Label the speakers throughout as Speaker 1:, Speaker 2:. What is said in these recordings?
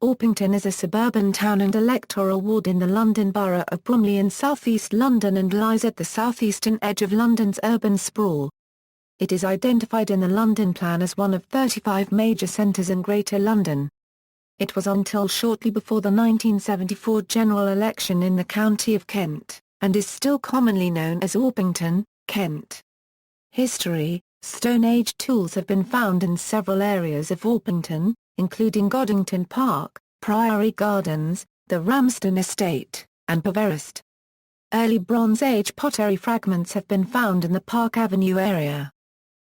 Speaker 1: Orpington is a suburban town and electoral ward in the London Borough of Bromley in south-east London and lies at the southeastern edge of London's urban sprawl. It is identified in the London Plan as one of 35 major centres in Greater London. It was until shortly before the 1974 general election in the county of Kent, and is still commonly known as Orpington, Kent. History: Stone Age tools have been found in several areas of Orpington, including Goddington Park, Priory Gardens, the Ramsden Estate, and Poverest. Early Bronze Age pottery fragments have been found in the Park Avenue area.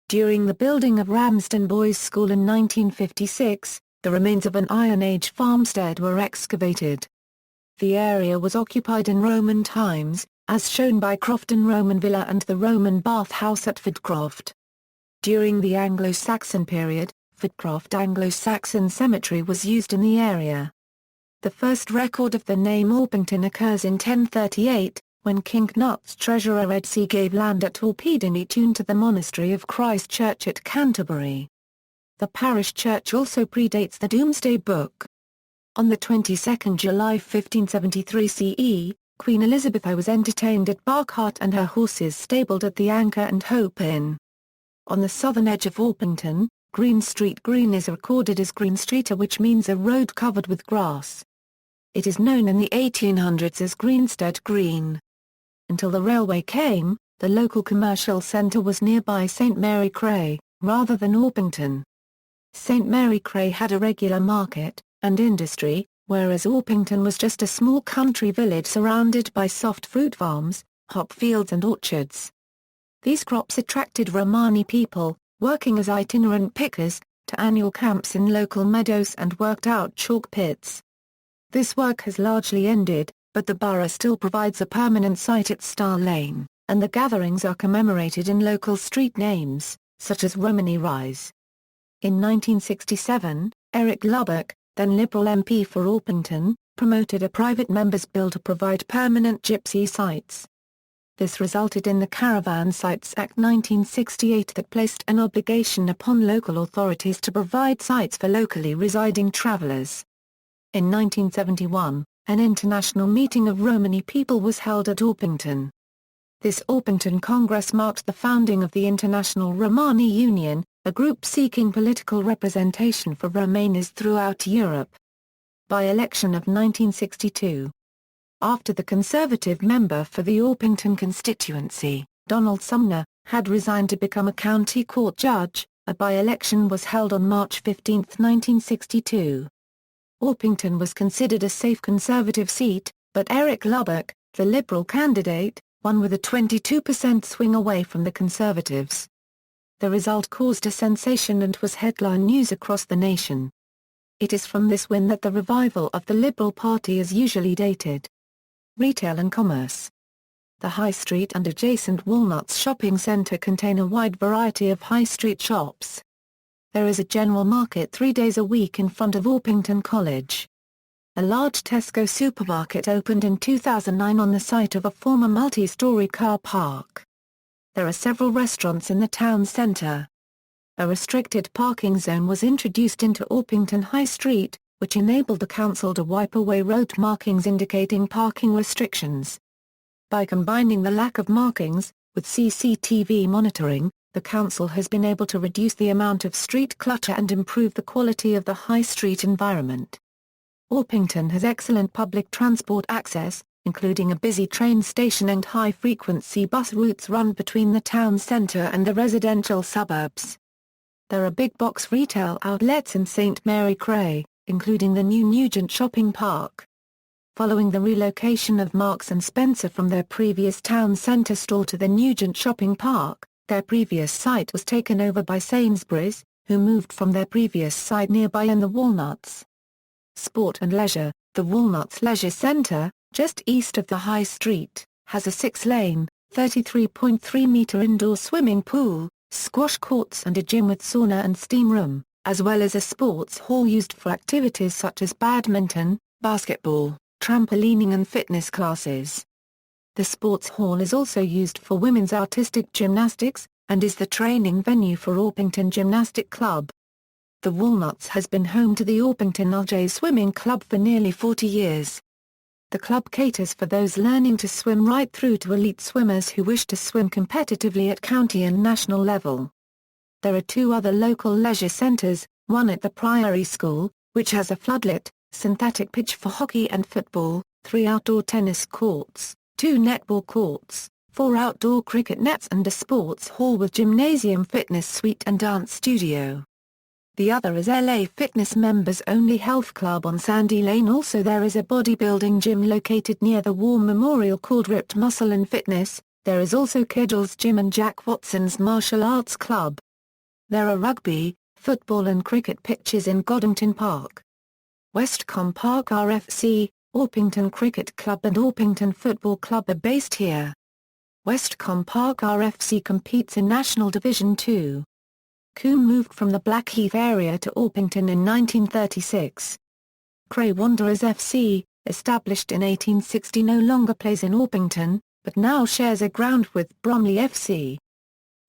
Speaker 1: During the building of Ramsden Boys' School in 1956, the remains of an Iron Age farmstead were excavated. The area was occupied in Roman times, as shown by Crofton Roman Villa and the Roman bath house at Fordcroft. During the Anglo-Saxon period, Fordcroft Anglo-Saxon Cemetery was used in the area. The first record of the name Orpington occurs in 1038, when King Cnut's treasurer Edsey gave land at Orpington to the monastery of Christ Church at Canterbury. The parish church also predates the Domesday Book. On the 22nd July 1573 CE, Queen Elizabeth I was entertained at Barkhart and her horses stabled at the Anchor and Hope Inn. On the southern edge of Orpington, Green Street Green is recorded as Green Street, which means a road covered with grass. It is known in the 1800s as Greenstead Green. Until the railway came, the local commercial centre was nearby St Mary Cray, rather than Orpington. St Mary Cray had a regular market and industry, whereas Orpington was just a small country village surrounded by soft fruit farms, hop fields and orchards. These crops attracted Romani people, working as itinerant pickers, to annual camps in local meadows and worked out chalk pits. This work has largely ended, but the borough still provides a permanent site at Star Lane, and the gatherings are commemorated in local street names, such as Romany Rise. In 1967, Eric Lubbock, then Liberal MP for Orpington, promoted a private members' bill to provide permanent gypsy sites. This resulted in the Caravan Sites Act 1968 that placed an obligation upon local authorities to provide sites for locally residing travellers. In 1971, an international meeting of Romani people was held at Orpington. This Orpington Congress marked the founding of the International Romani Union, a group seeking political representation for Romanis throughout Europe. By-election of 1962. After the Conservative member for the Orpington constituency, Donald Sumner, had resigned to become a county court judge, a by-election was held on March 15, 1962. Orpington was considered a safe Conservative seat, but Eric Lubbock, the Liberal candidate, won with a 22% swing away from the Conservatives. The result caused a sensation and was headline news across the nation. It is from this win that the revival of the Liberal Party is usually dated. Retail and commerce. The High Street and adjacent Walnuts shopping centre contain a wide variety of high street shops. There is a general market 3 days a week in front of Orpington College. A large Tesco supermarket opened in 2009 on the site of a former multi-storey car park. There are several restaurants in the town centre. A restricted parking zone was introduced into Orpington High Street, which enabled the council to wipe away road markings indicating parking restrictions. By combining the lack of markings, with CCTV monitoring, the council has been able to reduce the amount of street clutter and improve the quality of the high street environment. Orpington has excellent public transport access, including a busy train station and high-frequency bus routes run between the town centre and the residential suburbs. There are big box retail outlets in St Mary Cray, including the new Nugent Shopping Park. Following the relocation of Marks & Spencer from their previous town centre store to the Nugent Shopping Park, their previous site was taken over by Sainsbury's, who moved from their previous site nearby in the Walnuts. Sport and leisure. The Walnuts Leisure Centre, just east of the High Street, has a 6-lane, 33.3-metre indoor swimming pool, squash courts and a gym with sauna and steam room, as well as a sports hall used for activities such as badminton, basketball, trampolining and fitness classes. The sports hall is also used for women's artistic gymnastics, and is the training venue for Orpington Gymnastic Club. The Walnuts has been home to the Orpington LJ Swimming Club for nearly 40 years. The club caters for those learning to swim right through to elite swimmers who wish to swim competitively at county and national level. There are two other local leisure centres, one at the Priory School, which has a floodlit, synthetic pitch for hockey and football, 3 outdoor tennis courts, 2 netball courts, 4 outdoor cricket nets and a sports hall with gymnasium, fitness suite and dance studio. The other is LA Fitness Members Only Health Club on Sandy Lane. Also there is a bodybuilding gym located near the War Memorial called Ripped Muscle and Fitness. There is also Kedgell's Gym and Jack Watson's Martial Arts Club. There are rugby, football and cricket pitches in Goddington Park. Westcombe Park RFC, Orpington Cricket Club and Orpington Football Club are based here. Westcombe Park RFC competes in National Division 2. Coombe moved from the Blackheath area to Orpington in 1936. Cray Wanderers FC, established in 1860, no longer plays in Orpington, but now shares a ground with Bromley FC.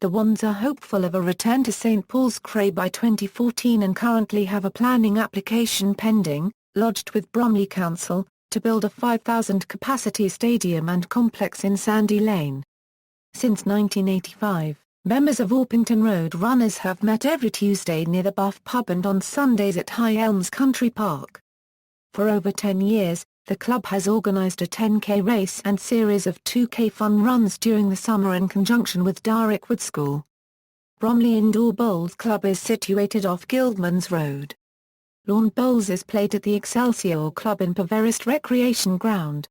Speaker 1: The Wands are hopeful of a return to St Paul's Cray by 2014 and currently have a planning application pending, lodged with Bromley Council, to build a 5,000-capacity stadium and complex in Sandy Lane. Since 1985, members of Orpington Road Runners have met every Tuesday near the Buff Pub and on Sundays at High Elms Country Park. For over 10 years, the club has organised a 10K race and series of 2K fun runs during the summer in conjunction with Darwick Wood School. Bromley Indoor Bowls Club is situated off Guildmans Road. Lawn bowls is played at the Excelsior Club in Poverest Recreation Ground.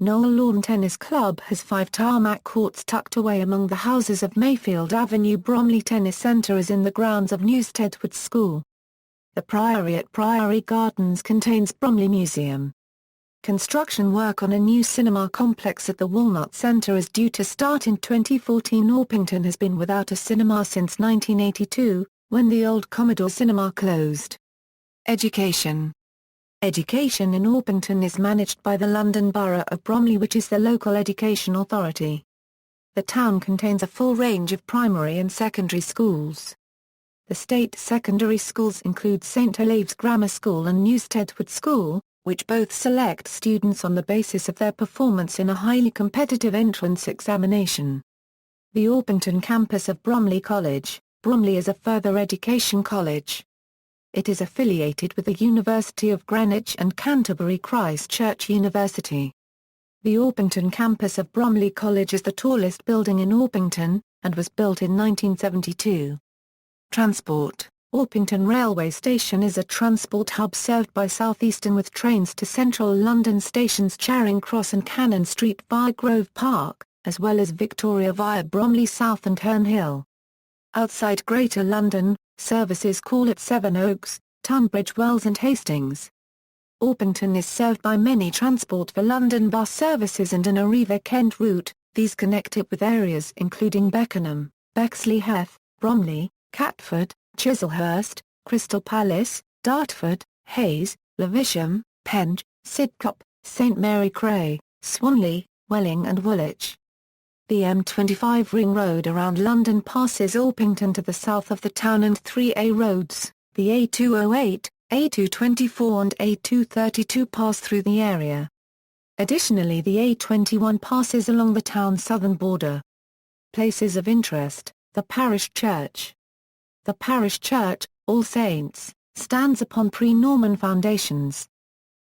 Speaker 1: Knoll Lawn Tennis Club has 5 tarmac courts tucked away among the houses of Mayfield Avenue. Bromley Tennis Centre is in the grounds of Newstead Wood School. The Priory at Priory Gardens contains Bromley Museum. Construction work on a new cinema complex at the Walnut Centre is due to start in 2014. Orpington has been without a cinema since 1982, when the old Commodore Cinema closed. Education. Education in Orpington is managed by the London Borough of Bromley, which is the local education authority. The town contains a full range of primary and secondary schools. The state secondary schools include St Olave's Grammar School and Newstead Wood School, which both select students on the basis of their performance in a highly competitive entrance examination. The Orpington campus of Bromley College, Bromley is a further education college. It is affiliated with the University of Greenwich and Canterbury Christ Church University. The Orpington campus of Bromley College is the tallest building in Orpington, and was built in 1972. Transport. Orpington Railway Station is a transport hub served by South Eastern with trains to central London stations Charing Cross and Cannon Street via Grove Park, as well as Victoria via Bromley South and Herne Hill. Outside Greater London, services call at Sevenoaks, Tunbridge Wells and Hastings. Orpington is served by many Transport for London bus services and an Arriva Kent route. These connect it with areas including Beckenham, Bexley Heath, Bromley, Catford, Chislehurst, Crystal Palace, Dartford, Hayes, Lewisham, Penge, Sidcup, St Mary Cray, Swanley, Welling and Woolwich. The M25 ring road around London passes Orpington to the south of the town, and 3A roads, the A208, A224 and A232 pass through the area. Additionally, the A21 passes along the town's southern border. Places of interest: the parish church. The parish church, All Saints, stands upon pre-Norman foundations.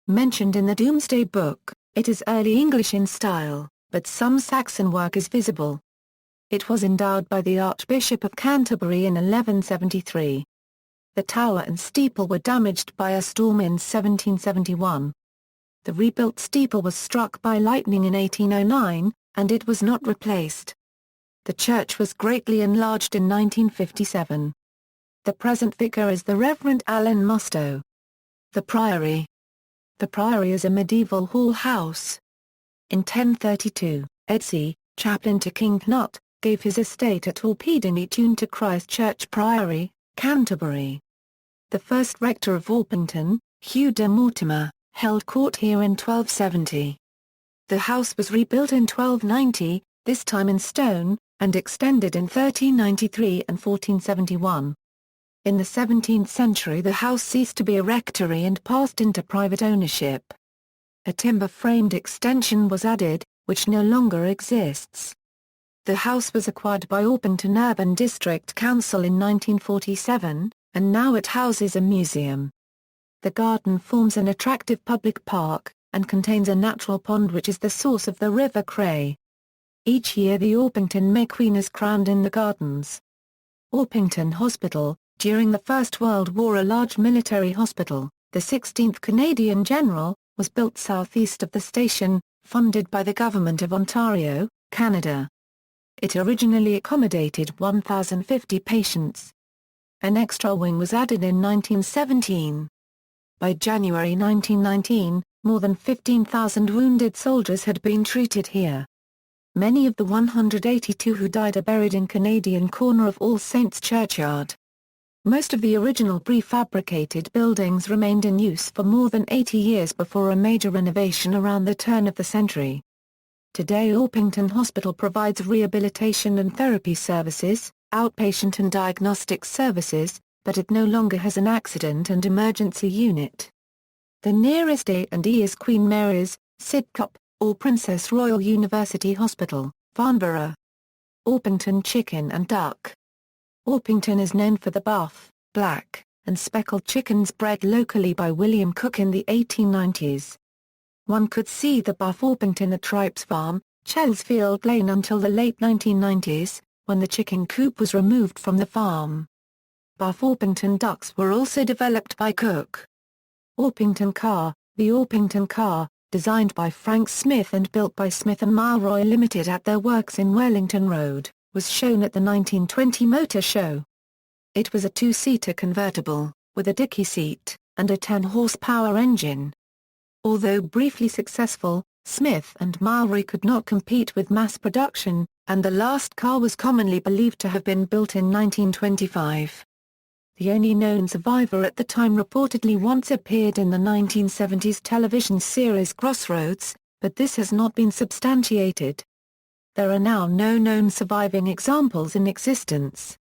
Speaker 1: Mentioned in the Domesday Book, it is Early English in style, but some Saxon work is visible. It was endowed by the Archbishop of Canterbury in 1173. The tower and steeple were damaged by a storm in 1771. The rebuilt steeple was struck by lightning in 1809, and it was not replaced. The church was greatly enlarged in 1957. The present vicar is the Reverend Alan Mustoe. The Priory. The Priory is a medieval hall house. In 1032, Edsey, chaplain to King Knut, gave his estate at Orpington to Christ Church Priory, Canterbury. The first rector of Orpington, Hugh de Mortimer, held court here in 1270. The house was rebuilt in 1290, this time in stone, and extended in 1393 and 1471. In the 17th century the house ceased to be a rectory and passed into private ownership. A timber-framed extension was added, which no longer exists. The house was acquired by Orpington Urban District Council in 1947, and now it houses a museum. The garden forms an attractive public park, and contains a natural pond which is the source of the River Cray. Each year the Orpington May Queen is crowned in the gardens. Orpington Hospital, during the First World War a large military hospital, the 16th Canadian General, was built southeast of the station, funded by the Government of Ontario, Canada. It originally accommodated 1,050 patients. An extra wing was added in 1917. By January 1919, more than 15,000 wounded soldiers had been treated here. Many of the 182 who died are buried in Canadian Corner of All Saints Churchyard. Most of the original prefabricated buildings remained in use for more than 80 years before a major renovation around the turn of the century. Today Orpington Hospital provides rehabilitation and therapy services, outpatient and diagnostic services, but it no longer has an accident and emergency unit. The nearest A&E is Queen Mary's, Sidcup, or Princess Royal University Hospital, Farnborough. Orpington Chicken and Duck. Orpington is known for the buff, black, and speckled chickens bred locally by William Cook in the 1890s. One could see the buff Orpington at Tripes Farm, Chelsfield Lane until the late 1990s, when the chicken coop was removed from the farm. Buff Orpington ducks were also developed by Cook. Orpington Car. The Orpington Car, designed by Frank Smith and built by Smith and Mulroy Limited at their works in Wellington Road, was shown at the 1920 Motor Show. It was a two-seater convertible, with a dicky seat, and a 10-horsepower engine. Although briefly successful, Smith and Mulroy could not compete with mass production, and the last car was commonly believed to have been built in 1925. The only known survivor at the time reportedly once appeared in the 1970s television series Crossroads, but this has not been substantiated. There are now no known surviving examples in existence.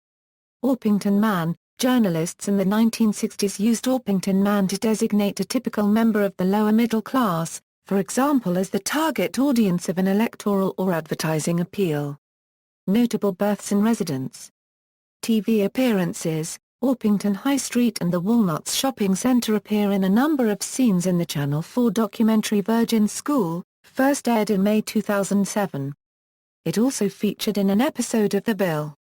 Speaker 1: Orpington Man. Journalists in the 1960s used Orpington Man to designate a typical member of the lower middle class, for example as the target audience of an electoral or advertising appeal. Notable births and residents. TV appearances. Orpington High Street and the Walnuts Shopping Centre appear in a number of scenes in the Channel 4 documentary Virgin School, first aired in May 2007. It also featured in an episode of The Bill.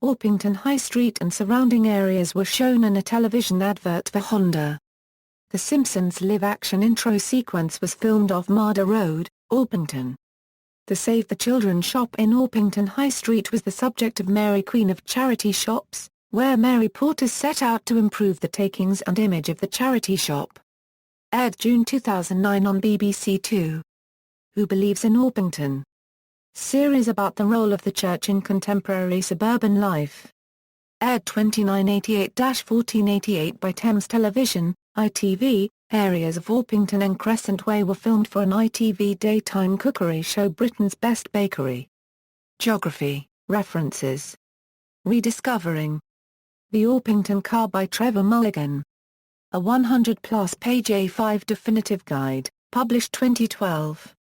Speaker 1: Orpington High Street and surrounding areas were shown in a television advert for Honda. The Simpsons live-action intro sequence was filmed off Marder Road, Orpington. The Save the Children shop in Orpington High Street was the subject of Mary Queen of Charity Shops, where Mary Porter set out to improve the takings and image of the charity shop. Aired June 2009 on BBC Two. Who Believes in Orpington? Series about the role of the church in contemporary suburban life. Aired 2988-1488 by Thames Television, ITV. Areas of Orpington and Crescent Way were filmed for an ITV daytime cookery show Britain's Best Bakery. Geography. References. Rediscovering The Orpington Car by Trevor Mulligan. A 100-plus page A5 definitive guide, published 2012.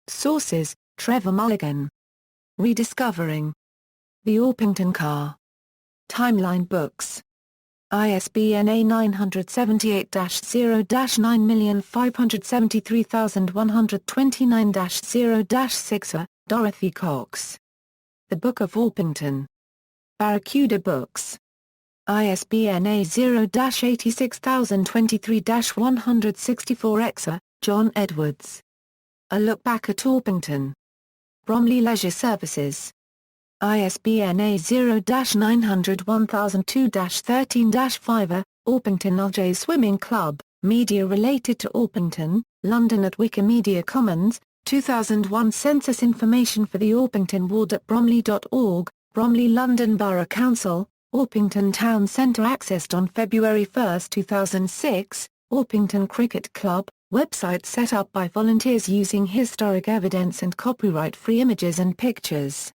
Speaker 1: Sources: Trevor Mulligan. Rediscovering The Orpington Car. Timeline Books. ISBN A978-0-9573129-0-6. Dorothy Cox. The Book of Orpington. Barracuda Books. ISBN A0-86023-164. John Edwards. A Look Back at Orpington. Bromley Leisure Services. ISBN A0-9001002-13-5. Orpington LJ Swimming Club, media related to Orpington, London at Wikimedia Commons, 2001 Census information for the Orpington ward at bromley.org, Bromley London Borough Council, Orpington Town Centre accessed on February 1, 2006, Orpington Cricket Club, website set up by volunteers using historic evidence and copyright-free images and pictures.